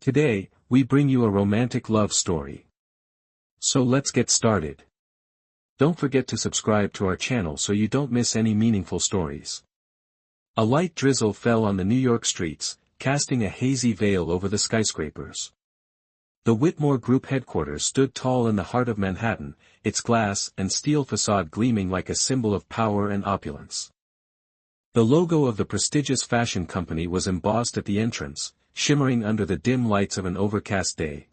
Today, we bring you a romantic love story. So let's get started. Don't forget to subscribe to our channel so you don't miss any meaningful stories. A light drizzle fell on the New York streets, casting a hazy veil over the skyscrapers. The Whitmore Group headquarters stood tall in the heart of Manhattan, its glass and steel facade gleaming like a symbol of power and opulence. The logo of the prestigious fashion company was embossed at the entrance, shimmering under the dim lights of an overcast day.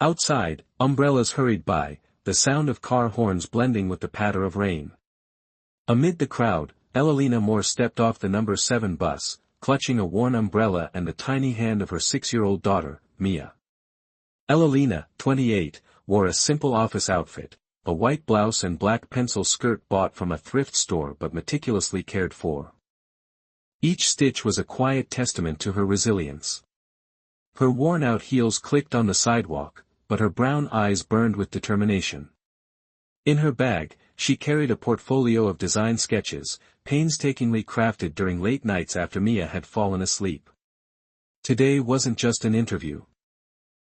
Outside, umbrellas hurried by, the sound of car horns blending with the patter of rain. Amid the crowd, Elalina Moore stepped off the number 7 bus, clutching a worn umbrella and the tiny hand of her 6-year-old daughter, Mia. Elalina, 28, wore a simple office outfit, a white blouse and black pencil skirt bought from a thrift store but meticulously cared for. Each stitch was a quiet testament to her resilience. Her worn-out heels clicked on the sidewalk, but her brown eyes burned with determination. In her bag, she carried a portfolio of design sketches, painstakingly crafted during late nights after Mia had fallen asleep. Today wasn't just an interview.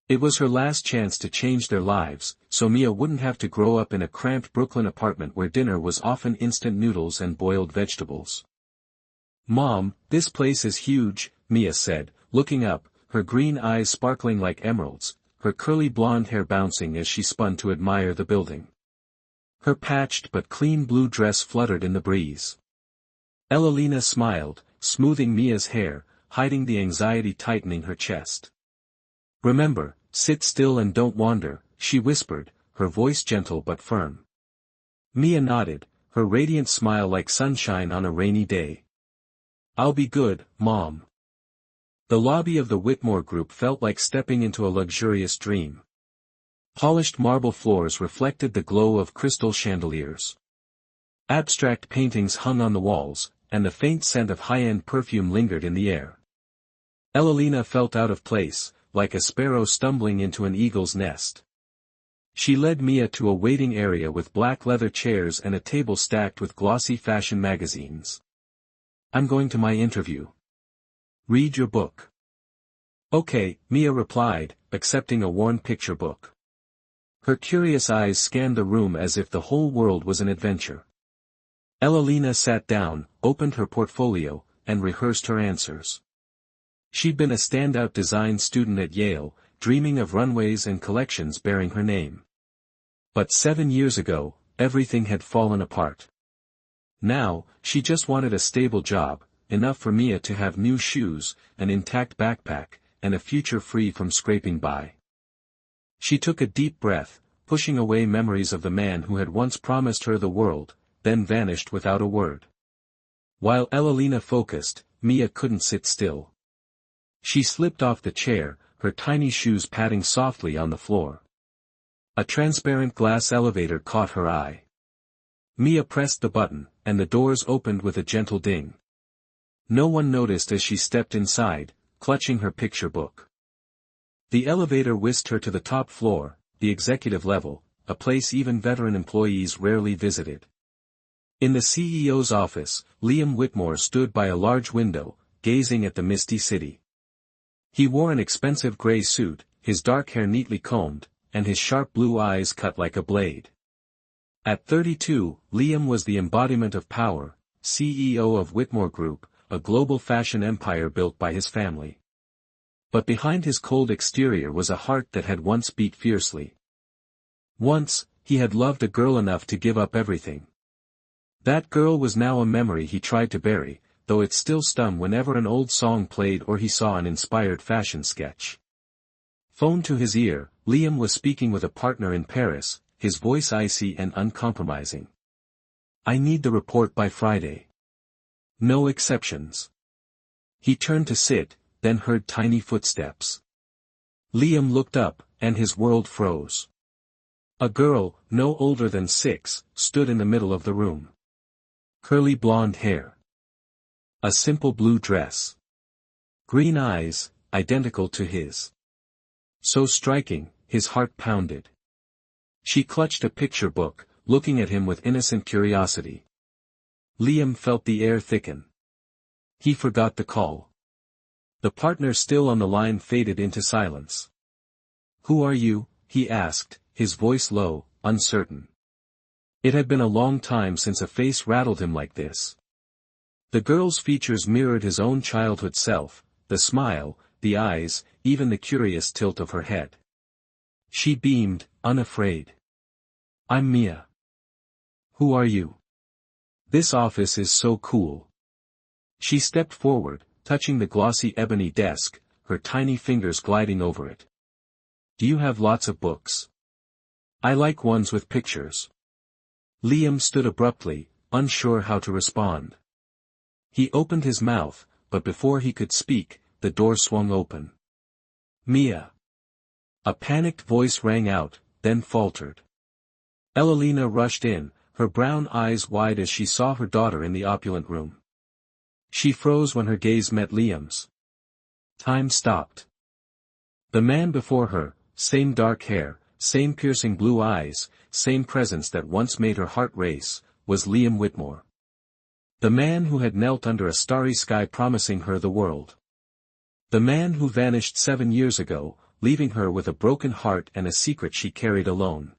It was her last chance to change their lives, so Mia wouldn't have to grow up in a cramped Brooklyn apartment where dinner was often instant noodles and boiled vegetables. "Mom, this place is huge," Mia said, looking up, her green eyes sparkling like emeralds, her curly blonde hair bouncing as she spun to admire the building. Her patched but clean blue dress fluttered in the breeze. Elalina smiled, smoothing Mia's hair, hiding the anxiety tightening her chest. "Remember, sit still and don't wander," she whispered, her voice gentle but firm. Mia nodded, her radiant smile like sunshine on a rainy day. "I'll be good, Mom." The lobby of the Whitmore Group felt like stepping into a luxurious dream. Polished marble floors reflected the glow of crystal chandeliers. Abstract paintings hung on the walls, and the faint scent of high-end perfume lingered in the air. Elalina felt out of place, like a sparrow stumbling into an eagle's nest. She led Mia to a waiting area with black leather chairs and a table stacked with glossy fashion magazines. "I'm going to my interview. Read your book." "Okay," Mia replied, accepting a worn picture book. Her curious eyes scanned the room as if the whole world was an adventure. Elalina sat down, opened her portfolio, and rehearsed her answers. She'd been a standout design student at Yale, dreaming of runways and collections bearing her name. But 7 years ago, everything had fallen apart. Now, she just wanted a stable job, enough for Mia to have new shoes, an intact backpack, and a future free from scraping by. She took a deep breath, pushing away memories of the man who had once promised her the world, then vanished without a word. While Elalina focused, Mia couldn't sit still. She slipped off the chair, her tiny shoes padding softly on the floor. A transparent glass elevator caught her eye. Mia pressed the button, and the doors opened with a gentle ding. No one noticed as she stepped inside, clutching her picture book. The elevator whisked her to the top floor, the executive level, a place even veteran employees rarely visited. In the CEO's office, Liam Whitmore stood by a large window, gazing at the misty city. He wore an expensive gray suit, his dark hair neatly combed, and his sharp blue eyes cut like a blade. At 32, Liam was the embodiment of power, CEO of Whitmore Group, a global fashion empire built by his family. But behind his cold exterior was a heart that had once beat fiercely. Once, he had loved a girl enough to give up everything. That girl was now a memory he tried to bury, though it still stung whenever an old song played or he saw an inspired fashion sketch. Phone to his ear, Liam was speaking with a partner in Paris, his voice icy and uncompromising. "I need the report by Friday. No exceptions." He turned to sit, then heard tiny footsteps. Liam looked up, and his world froze. A girl, no older than 6, stood in the middle of the room. Curly blonde hair. A simple blue dress. Green eyes, identical to his. So striking, his heart pounded. She clutched a picture book, looking at him with innocent curiosity. Liam felt the air thicken. He forgot the call. The partner still on the line faded into silence. "Who are you?" he asked, his voice low, uncertain. It had been a long time since a face rattled him like this. The girl's features mirrored his own childhood self, the smile, the eyes, even the curious tilt of her head. She beamed, unafraid. "I'm Mia." "Who are you? This office is so cool." She stepped forward, touching the glossy ebony desk, her tiny fingers gliding over it. "Do you have lots of books? I like ones with pictures." Liam stood abruptly, unsure how to respond. He opened his mouth, but before he could speak, the door swung open. "Mia." A panicked voice rang out, then faltered. Elalina rushed in, her brown eyes wide as she saw her daughter in the opulent room. She froze when her gaze met Liam's. Time stopped. The man before her, same dark hair, same piercing blue eyes, same presence that once made her heart race, was Liam Whitmore. The man who had knelt under a starry sky promising her the world. The man who vanished 7 years ago, leaving her with a broken heart and a secret she carried alone.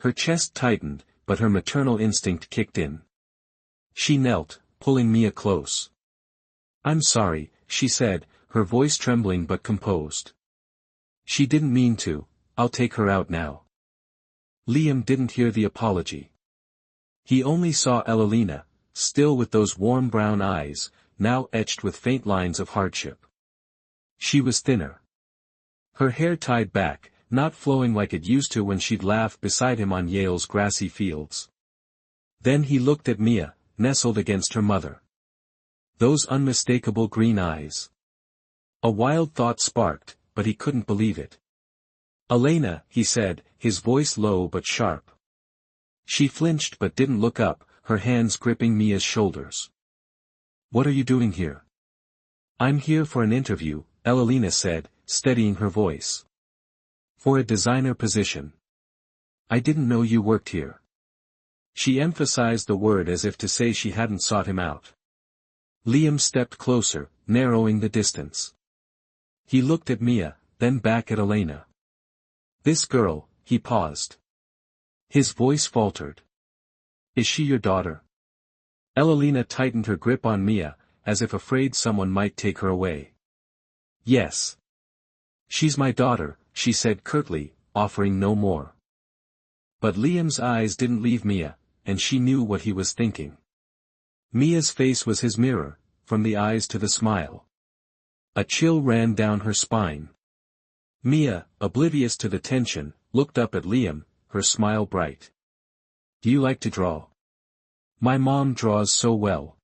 Her chest tightened, but her maternal instinct kicked in. She knelt, pulling Mia close. "I'm sorry," she said, her voice trembling but composed. "She didn't mean to, I'll take her out now." Liam didn't hear the apology. He only saw Elalina, still with those warm brown eyes, now etched with faint lines of hardship. She was thinner. Her hair tied back, not flowing like it used to when she'd laughed beside him on Yale's grassy fields. Then he looked at Mia, nestled against her mother. Those unmistakable green eyes. A wild thought sparked, but he couldn't believe it. "Elena," he said, his voice low but sharp. She flinched but didn't look up, her hands gripping Mia's shoulders. "What are you doing here?" "I'm here for an interview," Elalina said, steadying her voice. "For a designer position." "I didn't know you worked here." She emphasized the word as if to say she hadn't sought him out. Liam stepped closer, narrowing the distance. He looked at Mia, then back at Elena. "This girl," he paused. His voice faltered. "Is she your daughter?" Elalina tightened her grip on Mia, as if afraid someone might take her away. "Yes. She's my daughter," she said curtly, offering no more. But Liam's eyes didn't leave Mia, and she knew what he was thinking. Mia's face was his mirror, from the eyes to the smile. A chill ran down her spine. Mia, oblivious to the tension, looked up at Liam, her smile bright. "Do you like to draw?" "My mom draws so well.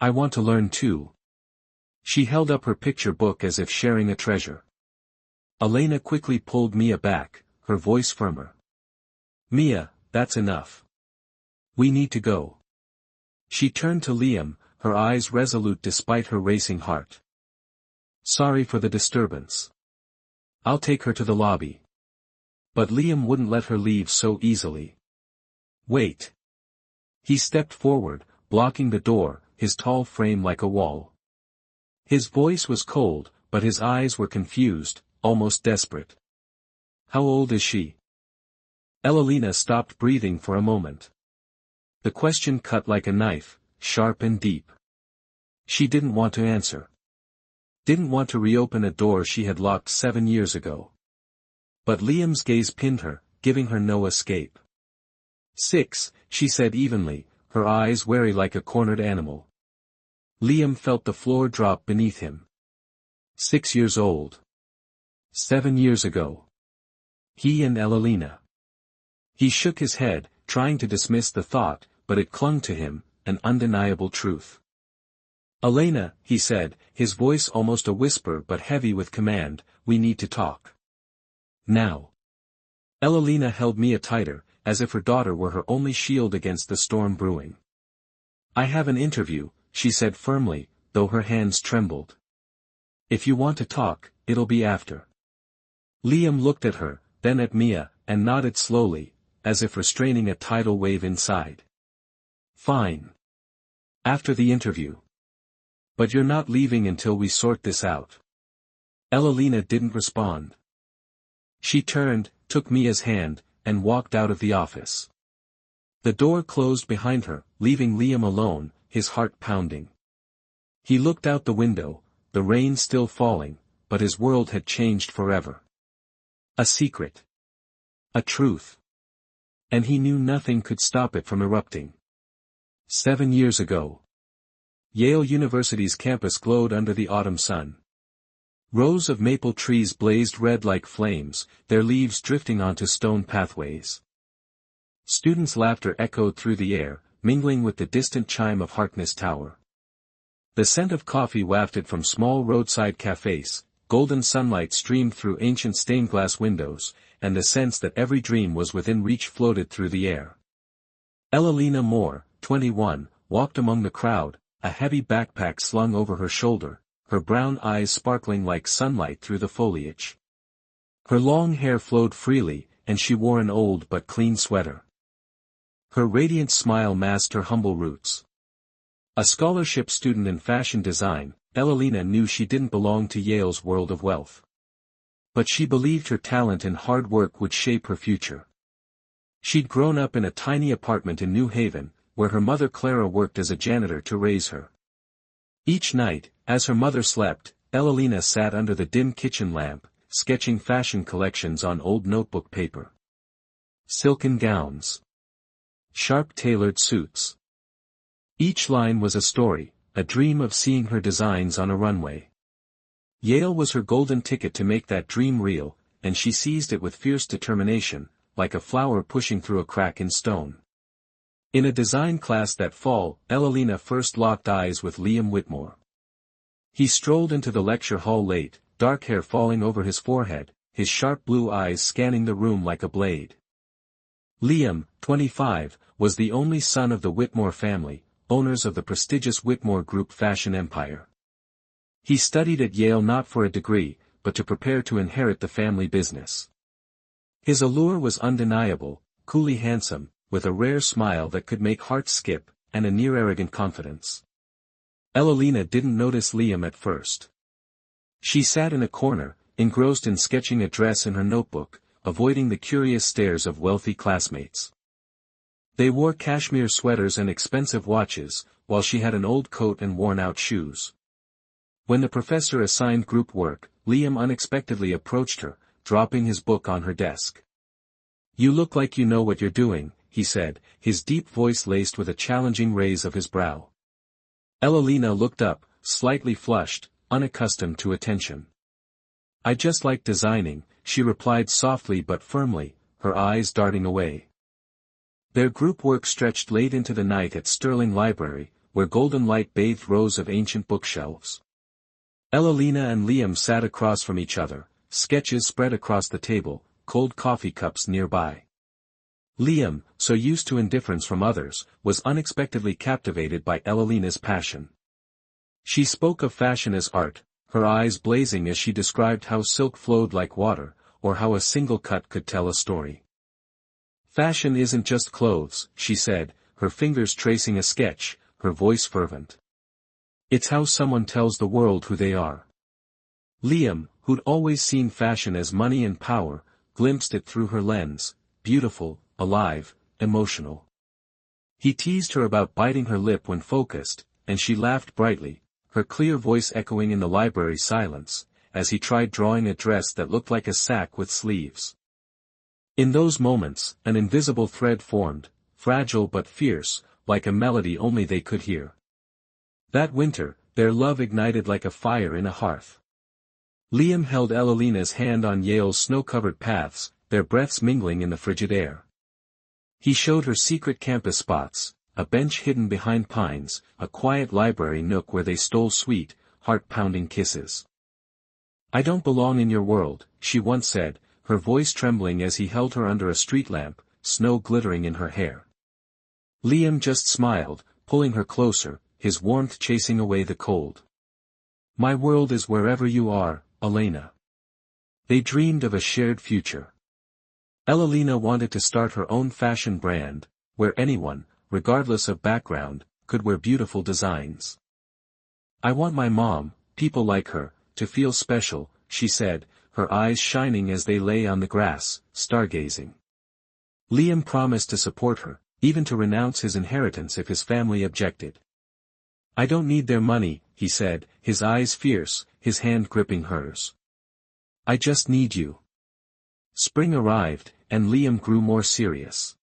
I want to learn too." She held up her picture book as if sharing a treasure. Elena quickly pulled Mia back, her voice firmer. "Mia, that's enough. We need to go." She turned to Liam, her eyes resolute despite her racing heart. "Sorry for the disturbance. I'll take her to the lobby." But Liam wouldn't let her leave so easily. "Wait." He stepped forward, blocking the door, his tall frame like a wall. His voice was cold, but his eyes were confused, almost desperate. "How old is she?" Elalina stopped breathing for a moment. The question cut like a knife, sharp and deep. She didn't want to answer. Didn't want to reopen a door she had locked 7 years ago. But Liam's gaze pinned her, giving her no escape. 6, she said evenly, her eyes wary like a cornered animal. Liam felt the floor drop beneath him. 6 years old. 7 years ago. He and Elalina. He shook his head, trying to dismiss the thought, but it clung to him, an undeniable truth. "Elena," he said, his voice almost a whisper but heavy with command, "we need to talk. Now." Elalina held Mia tighter, as if her daughter were her only shield against the storm brewing. "I have an interview," she said firmly, though her hands trembled. "If you want to talk, it'll be after." Liam looked at her, then at Mia, and nodded slowly, as if restraining a tidal wave inside. "Fine. After the interview." But you're not leaving until we sort this out. Evelina didn't respond. She turned, took Mia's hand, and walked out of the office. The door closed behind her, leaving Liam alone, his heart pounding. He looked out the window, the rain still falling, but his world had changed forever. A secret. A truth. And he knew nothing could stop it from erupting. 7 years ago. Yale University's campus glowed under the autumn sun. Rows of maple trees blazed red like flames, their leaves drifting onto stone pathways. Students' laughter echoed through the air, mingling with the distant chime of Harkness Tower. The scent of coffee wafted from small roadside cafes, golden sunlight streamed through ancient stained-glass windows, and the sense that every dream was within reach floated through the air. Evelina Moore, 21, walked among the crowd, a heavy backpack slung over her shoulder, her brown eyes sparkling like sunlight through the foliage. Her long hair flowed freely, and she wore an old but clean sweater. Her radiant smile masked her humble roots. A scholarship student in fashion design, Evelina knew she didn't belong to Yale's world of wealth. But she believed her talent and hard work would shape her future. She'd grown up in a tiny apartment in New Haven, where her mother Clara worked as a janitor to raise her. Each night, as her mother slept, Evelina sat under the dim kitchen lamp, sketching fashion collections on old notebook paper. Silken gowns. Sharp tailored suits. Each line was a story, a dream of seeing her designs on a runway. Yale was her golden ticket to make that dream real, and she seized it with fierce determination, like a flower pushing through a crack in stone. In a design class that fall, Evelina first locked eyes with Liam Whitmore. He strolled into the lecture hall late, dark hair falling over his forehead, his sharp blue eyes scanning the room like a blade. Liam, 25, was the only son of the Whitmore family, owners of the prestigious Whitmore Group fashion empire. He studied at Yale not for a degree, but to prepare to inherit the family business. His allure was undeniable, coolly handsome, with a rare smile that could make hearts skip, and a near-arrogant confidence. Evelina didn't notice Liam at first. She sat in a corner, engrossed in sketching a dress in her notebook, avoiding the curious stares of wealthy classmates. They wore cashmere sweaters and expensive watches, while she had an old coat and worn-out shoes. When the professor assigned group work, Liam unexpectedly approached her, dropping his book on her desk. "You look like you know what you're doing," he said, his deep voice laced with a challenging raise of his brow. Evelina looked up, slightly flushed, unaccustomed to attention. "I just like designing," she replied softly but firmly, her eyes darting away. Their group work stretched late into the night at Sterling Library, where golden light bathed rows of ancient bookshelves. Evelina and Liam sat across from each other, sketches spread across the table, cold coffee cups nearby. Liam, so used to indifference from others, was unexpectedly captivated by Evelina's passion. She spoke of fashion as art, her eyes blazing as she described how silk flowed like water, or how a single cut could tell a story. "Fashion isn't just clothes," she said, her fingers tracing a sketch, her voice fervent. "It's how someone tells the world who they are." Liam, who'd always seen fashion as money and power, glimpsed it through her lens, beautiful, alive, emotional. He teased her about biting her lip when focused, and she laughed brightly, her clear voice echoing in the library silence, as he tried drawing a dress that looked like a sack with sleeves. In those moments, an invisible thread formed, fragile but fierce, like a melody only they could hear. That winter, their love ignited like a fire in a hearth. Liam held Evelina's hand on Yale's snow-covered paths, their breaths mingling in the frigid air. He showed her secret campus spots, a bench hidden behind pines, a quiet library nook where they stole sweet, heart-pounding kisses. "I don't belong in your world," she once said, her voice trembling as he held her under a street lamp, snow glittering in her hair. Liam just smiled, pulling her closer, his warmth chasing away the cold. "My world is wherever you are, Elena." They dreamed of a shared future. Evelina wanted to start her own fashion brand, where anyone, regardless of background, could wear beautiful designs. I want my mom, people like her, to feel special, she said, her eyes shining as they lay on the grass, stargazing. Liam promised to support her, even to renounce his inheritance if his family objected. I don't need their money, he said, his eyes fierce, his hand gripping hers. I just need you. Spring arrived, and Liam grew more serious.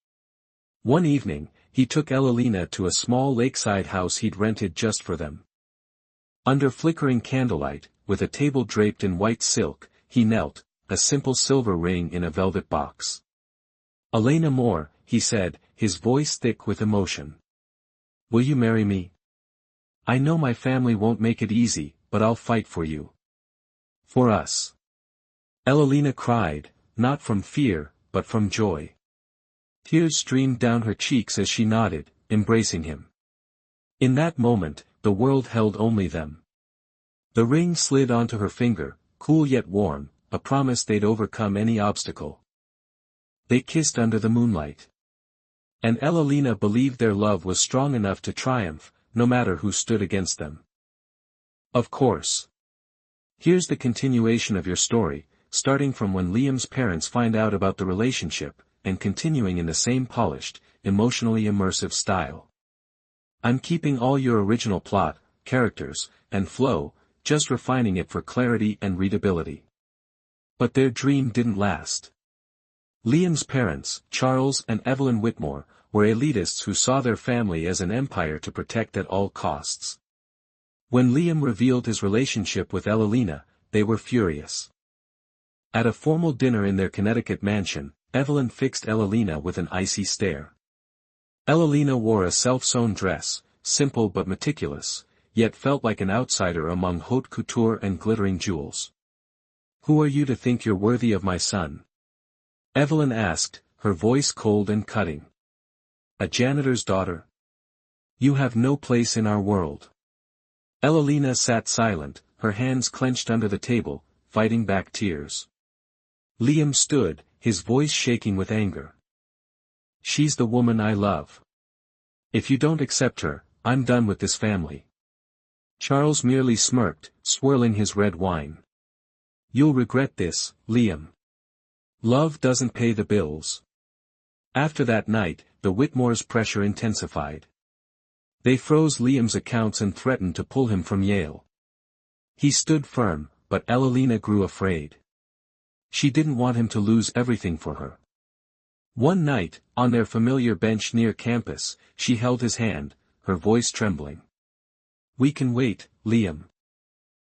One evening, he took Evelina to a small lakeside house he'd rented just for them. Under flickering candlelight, with a table draped in white silk, he knelt, a simple silver ring in a velvet box. Elena Moore, he said, his voice thick with emotion. Will you marry me? I know my family won't make it easy, but I'll fight for you. For us. Evelina cried, not from fear, but from joy. Tears streamed down her cheeks as she nodded, embracing him. In that moment, the world held only them. The ring slid onto her finger, cool yet warm, a promise they'd overcome any obstacle. They kissed under the moonlight. And Evelina believed their love was strong enough to triumph, no matter who stood against them. Of course. Here's the continuation of your story, starting from when Liam's parents find out about the relationship, and continuing in the same polished, emotionally immersive style. I'm keeping all your original plot, characters, and flow, just refining it for clarity and readability. But their dream didn't last. Liam's parents, Charles and Evelyn Whitmore, were elitists who saw their family as an empire to protect at all costs. When Liam revealed his relationship with Evelina, they were furious. At a formal dinner in their Connecticut mansion, Evelyn fixed Evelina with an icy stare. Evelina wore a self-sewn dress, simple but meticulous, yet felt like an outsider among haute couture and glittering jewels. Who are you to think you're worthy of my son? Evelyn asked, her voice cold and cutting. A janitor's daughter? You have no place in our world. Evelina sat silent, her hands clenched under the table, fighting back tears. Liam stood, his voice shaking with anger. She's the woman I love. If you don't accept her, I'm done with this family. Charles merely smirked, swirling his red wine. You'll regret this, Liam. Love doesn't pay the bills. After that night, the Whitmores' pressure intensified. They froze Liam's accounts and threatened to pull him from Yale. He stood firm, but Evelina grew afraid. She didn't want him to lose everything for her. One night, on their familiar bench near campus, she held his hand, her voice trembling. We can wait, Liam.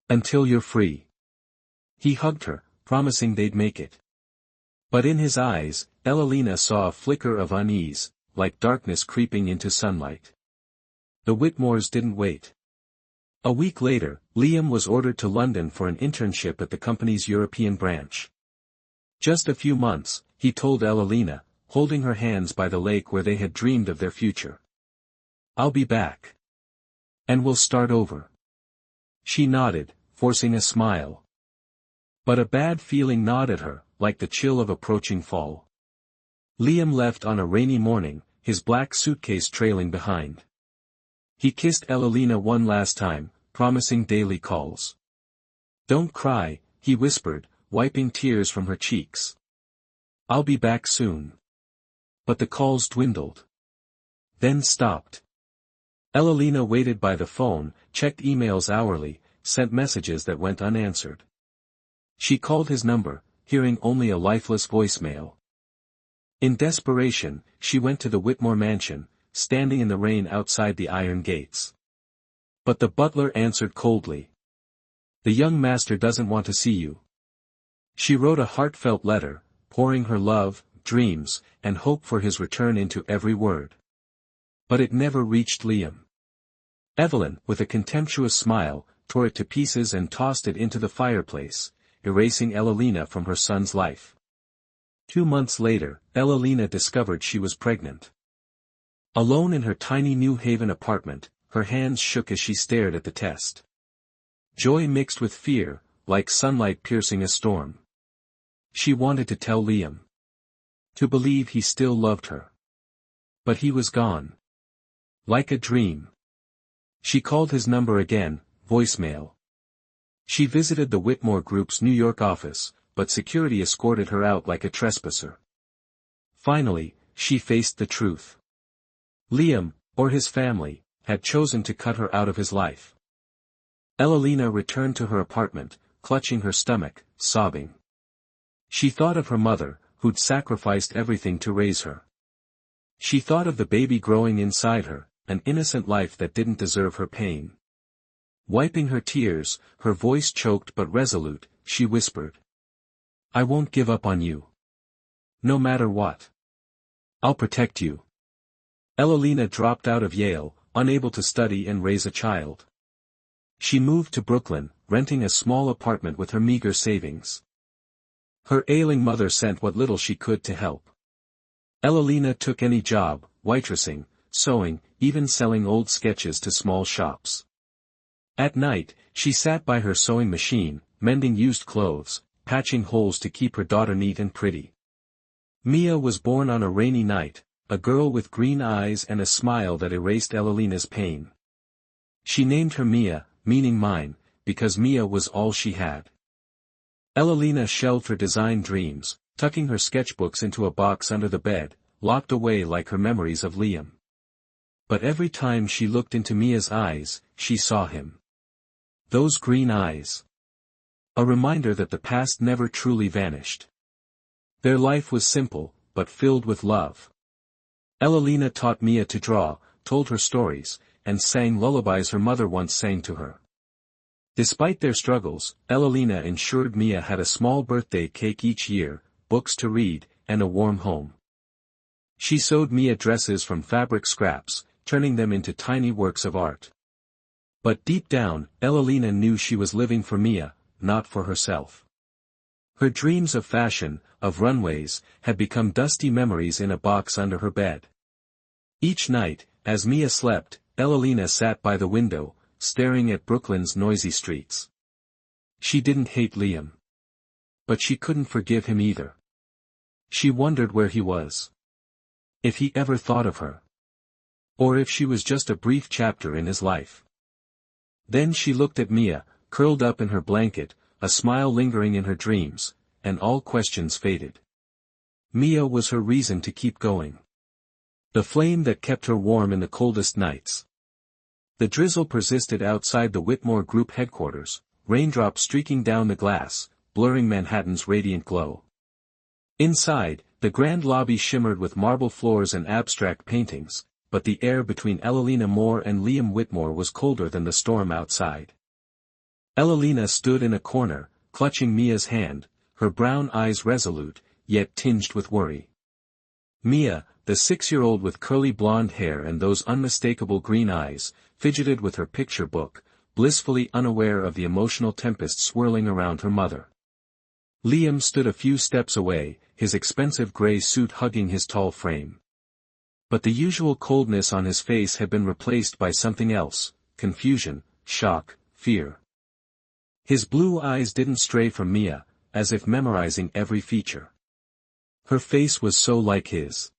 Until you're free. He hugged her, promising they'd make it. But in his eyes, Evelina saw a flicker of unease, like darkness creeping into sunlight. The Whitmores didn't wait. A week later, Liam was ordered to London for an internship at the company's European branch. Just a few months, he told Evelina, holding her hands by the lake where they had dreamed of their future. I'll be back. And we'll start over. She nodded, forcing a smile. But a bad feeling gnawed at her, like the chill of approaching fall. Liam left on a rainy morning, his black suitcase trailing behind. He kissed Evelina one last time, promising daily calls. Don't cry, he whispered, wiping tears from her cheeks. I'll be back soon. But the calls dwindled. Then stopped. Evelina waited by the phone, checked emails hourly, sent messages that went unanswered. She called his number, hearing only a lifeless voicemail. In desperation, she went to the Whitmore mansion, standing in the rain outside the iron gates. But the butler answered coldly. The young master doesn't want to see you. She wrote a heartfelt letter, pouring her love, dreams, and hope for his return into every word. But it never reached Liam. Evelyn, with a contemptuous smile, tore it to pieces and tossed it into the fireplace, erasing Evelina from her son's life. 2 months later, Evelina discovered she was pregnant. Alone in her tiny New Haven apartment, her hands shook as she stared at the test. Joy mixed with fear, like sunlight piercing a storm. She wanted to tell Liam. To believe he still loved her. But he was gone. Like a dream. She called his number again, voicemail. She visited the Whitmore Group's New York office, but security escorted her out like a trespasser. Finally, she faced the truth. Liam, or his family, had chosen to cut her out of his life. Elalina returned to her apartment, clutching her stomach, sobbing. She thought of her mother, who'd sacrificed everything to raise her. She thought of the baby growing inside her, an innocent life that didn't deserve her pain. Wiping her tears, her voice choked but resolute, she whispered. "I won't give up on you. No matter what. I'll protect you." Elalina dropped out of Yale, unable to study and raise a child. She moved to Brooklyn, renting a small apartment with her meager savings. Her ailing mother sent what little she could to help. Elalina took any job, waitressing, sewing, even selling old sketches to small shops. At night, she sat by her sewing machine, mending used clothes, patching holes to keep her daughter neat and pretty. Mia was born on a rainy night, a girl with green eyes and a smile that erased Elalina's pain. She named her Mia, meaning mine, because Mia was all she had. Elalina shelved her design dreams, tucking her sketchbooks into a box under the bed, locked away like her memories of Liam. But every time she looked into Mia's eyes, she saw him. Those green eyes. A reminder that the past never truly vanished. Their life was simple, but filled with love. Elalina taught Mia to draw, told her stories, and sang lullabies her mother once sang to her. Despite their struggles, Elalina ensured Mia had a small birthday cake each year, books to read, and a warm home. She sewed Mia dresses from fabric scraps, turning them into tiny works of art. But deep down, Elalina knew she was living for Mia, not for herself. Her dreams of fashion, of runways, had become dusty memories in a box under her bed. Each night, as Mia slept, Elalina sat by the window, staring at Brooklyn's noisy streets. She didn't hate Liam. But she couldn't forgive him either. She wondered where he was. If he ever thought of her. Or if she was just a brief chapter in his life. Then she looked at Mia, curled up in her blanket, a smile lingering in her dreams, and all questions faded. Mia was her reason to keep going. The flame that kept her warm in the coldest nights. The drizzle persisted outside the Whitmore Group headquarters, raindrops streaking down the glass, blurring Manhattan's radiant glow. Inside, the grand lobby shimmered with marble floors and abstract paintings, but the air between Elalina Moore and Liam Whitmore was colder than the storm outside. Elalina stood in a corner, clutching Mia's hand, her brown eyes resolute, yet tinged with worry. Mia, the 6-year-old with curly blonde hair and those unmistakable green eyes, fidgeted with her picture book, blissfully unaware of the emotional tempest swirling around her mother. Liam stood a few steps away, his expensive gray suit hugging his tall frame. But the usual coldness on his face had been replaced by something else, confusion, shock, fear. His blue eyes didn't stray from Mia, as if memorizing every feature. Her face was so like his.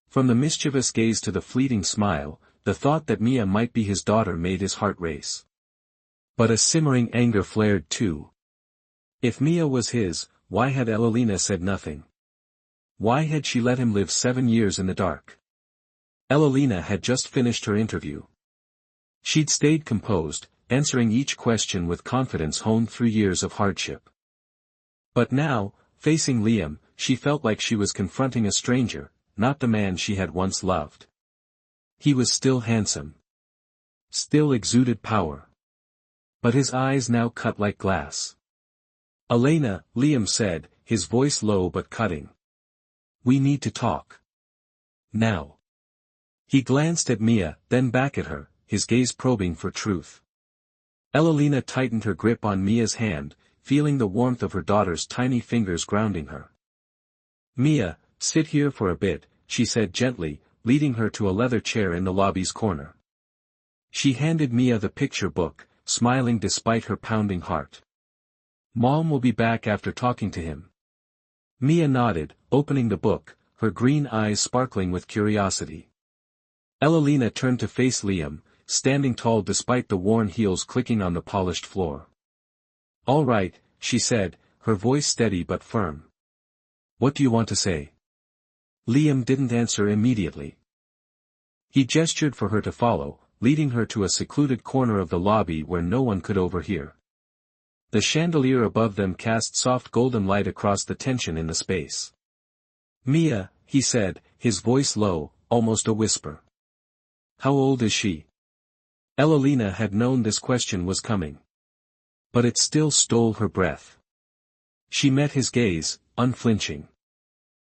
From the mischievous gaze to the fleeting smile, the thought that Mia might be his daughter made his heart race. But a simmering anger flared too. If Mia was his, why had Elalina said nothing? Why had she let him live 7 years in the dark? Elalina had just finished her interview. She'd stayed composed, answering each question with confidence honed through years of hardship. But now, facing Liam, she felt like she was confronting a stranger, not the man she had once loved. He was still handsome. Still exuded power. But his eyes now cut like glass. "Elena," Liam said, his voice low but cutting. "We need to talk. Now." He glanced at Mia, then back at her, his gaze probing for truth. Elalina tightened her grip on Mia's hand, feeling the warmth of her daughter's tiny fingers grounding her. "Mia, sit here for a bit," she said gently, leading her to a leather chair in the lobby's corner. She handed Mia the picture book, smiling despite her pounding heart. "Mom will be back after talking to him." Mia nodded, opening the book, her green eyes sparkling with curiosity. Elalina turned to face Liam, standing tall despite the worn heels clicking on the polished floor. "All right," she said, her voice steady but firm. "What do you want to say?" Liam didn't answer immediately. He gestured for her to follow, leading her to a secluded corner of the lobby where no one could overhear. The chandelier above them cast soft golden light across the tension in the space. "Mia," he said, his voice low, almost a whisper. "How old is she?" Evelina had known this question was coming. But it still stole her breath. She met his gaze, unflinching.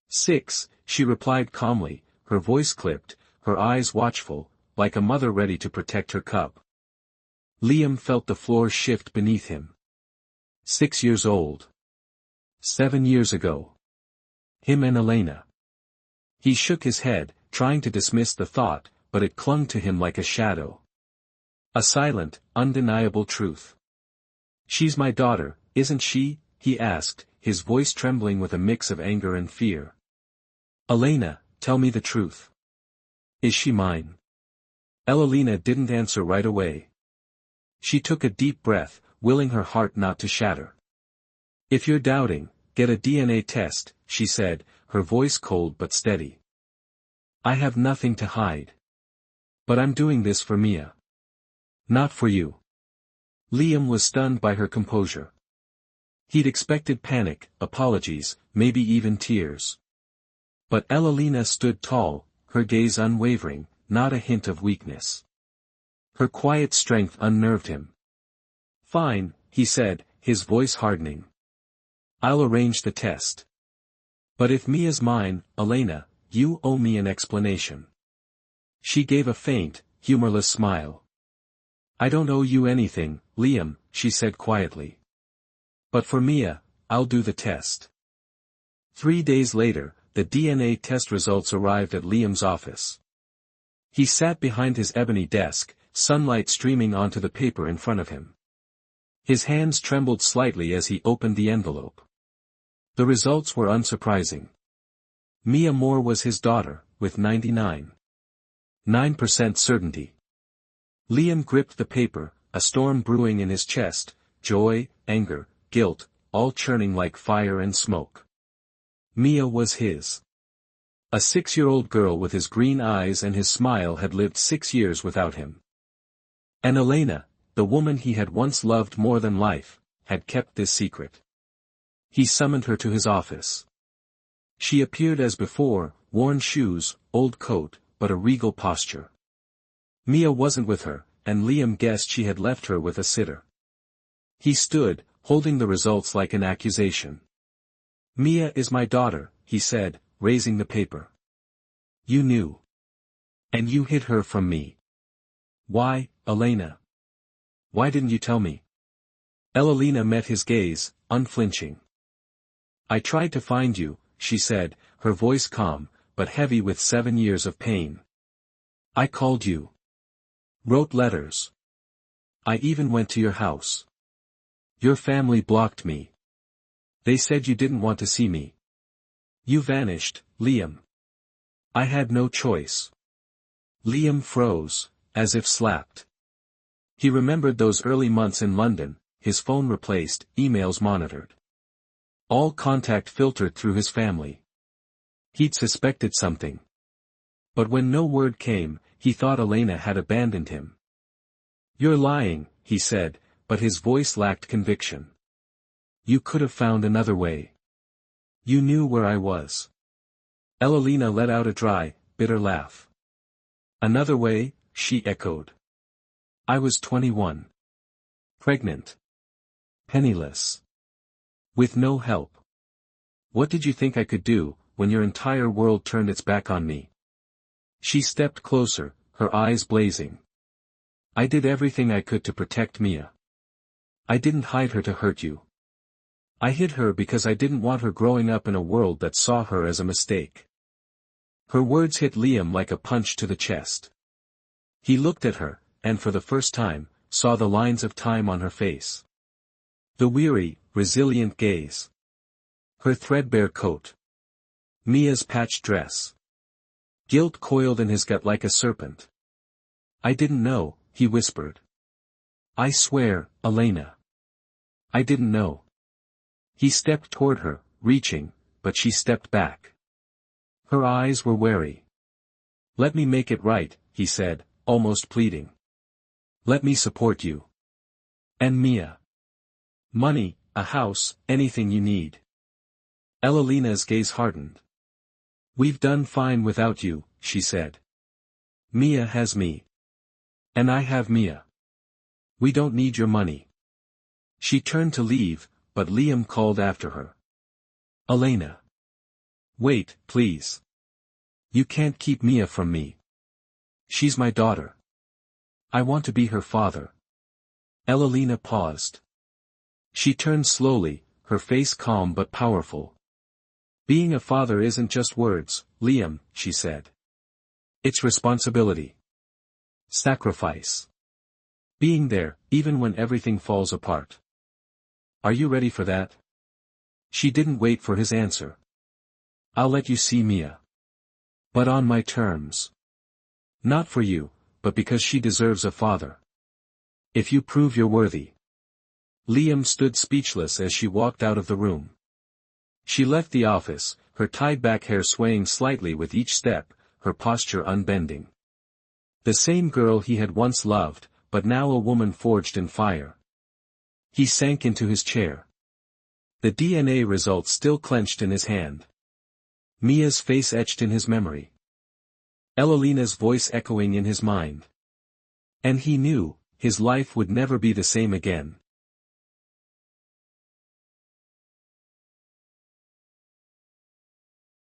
"6, she replied calmly, her voice clipped, her eyes watchful, like a mother ready to protect her cub. Liam felt the floor shift beneath him. 6 years old. 7 years ago. Him and Elena. He shook his head, trying to dismiss the thought, but it clung to him like a shadow. A silent, undeniable truth. "She's my daughter, isn't she?" he asked, his voice trembling with a mix of anger and fear. "Elena, tell me the truth. Is she mine?" Elena didn't answer right away. She took a deep breath, willing her heart not to shatter. "If you're doubting, get a DNA test," she said, her voice cold but steady. "I have nothing to hide. But I'm doing this for Mia. Not for you." Liam was stunned by her composure. He'd expected panic, apologies, maybe even tears. But Elena stood tall, her gaze unwavering, not a hint of weakness. Her quiet strength unnerved him. "Fine," he said, his voice hardening. "I'll arrange the test. But if Mia's mine, Elena, you owe me an explanation." She gave a faint, humorless smile. "I don't owe you anything, Liam," she said quietly. "But for Mia, I'll do the test." 3 days later, the DNA test results arrived at Liam's office. He sat behind his ebony desk, sunlight streaming onto the paper in front of him. His hands trembled slightly as he opened the envelope. The results were unsurprising. Mia Moore was his daughter, with 99.9% certainty. Liam gripped the paper, a storm brewing in his chest, joy, anger, guilt, all churning like fire and smoke. Mia was his. A 6-year-old girl with his green eyes and his smile had lived 6 years without him. And Elena, the woman he had once loved more than life, had kept this secret. He summoned her to his office. She appeared as before, worn shoes, old coat, but a regal posture. Mia wasn't with her, and Liam guessed she had left her with a sitter. He stood, holding the results like an accusation. "Mia is my daughter," he said, raising the paper. "You knew. And you hid her from me. Why, Elena? Why didn't you tell me?" Elena met his gaze, unflinching. "I tried to find you," she said, her voice calm, but heavy with 7 years of pain. "I called you. Wrote letters. I even went to your house. Your family blocked me. They said you didn't want to see me. You vanished, Liam. I had no choice." Liam froze, as if slapped. He remembered those early months in London, his phone replaced, emails monitored. All contact filtered through his family. He'd suspected something. But when no word came, he thought Elena had abandoned him. "You're lying," he said, but his voice lacked conviction. "You could have found another way. You knew where I was." Elena let out a dry, bitter laugh. "Another way?" she echoed. "I was 21. Pregnant. Penniless. With no help. What did you think I could do, when your entire world turned its back on me?" She stepped closer, her eyes blazing. "I did everything I could to protect Mia. I didn't hide her to hurt you. I hid her because I didn't want her growing up in a world that saw her as a mistake." Her words hit Liam like a punch to the chest. He looked at her, and for the first time, saw the lines of time on her face. The weary, resilient gaze. Her threadbare coat. Mia's patched dress. Guilt coiled in his gut like a serpent. "I didn't know," he whispered. I swear, Elena. I didn't know. He stepped toward her, reaching, but she stepped back. Her eyes were wary. Let me make it right, he said, almost pleading. Let me support you. And Mia. Money, a house, anything you need. Elena's gaze hardened. We've done fine without you, she said. Mia has me. And I have Mia. We don't need your money. She turned to leave, but Liam called after her. Elena. Wait, please. You can't keep Mia from me. She's my daughter. I want to be her father. Elena paused. She turned slowly, her face calm but powerful. Being a father isn't just words, Liam, she said. It's responsibility. Sacrifice. Being there, even when everything falls apart. Are you ready for that? She didn't wait for his answer. I'll let you see Mia. But on my terms. Not for you, but because she deserves a father. If you prove you're worthy. Liam stood speechless as she walked out of the room. She left the office, her tied-back hair swaying slightly with each step, her posture unbending. The same girl he had once loved, but now a woman forged in fire. He sank into his chair. The DNA results still clenched in his hand. Mia's face etched in his memory. Elena's voice echoing in his mind. And he knew, his life would never be the same again.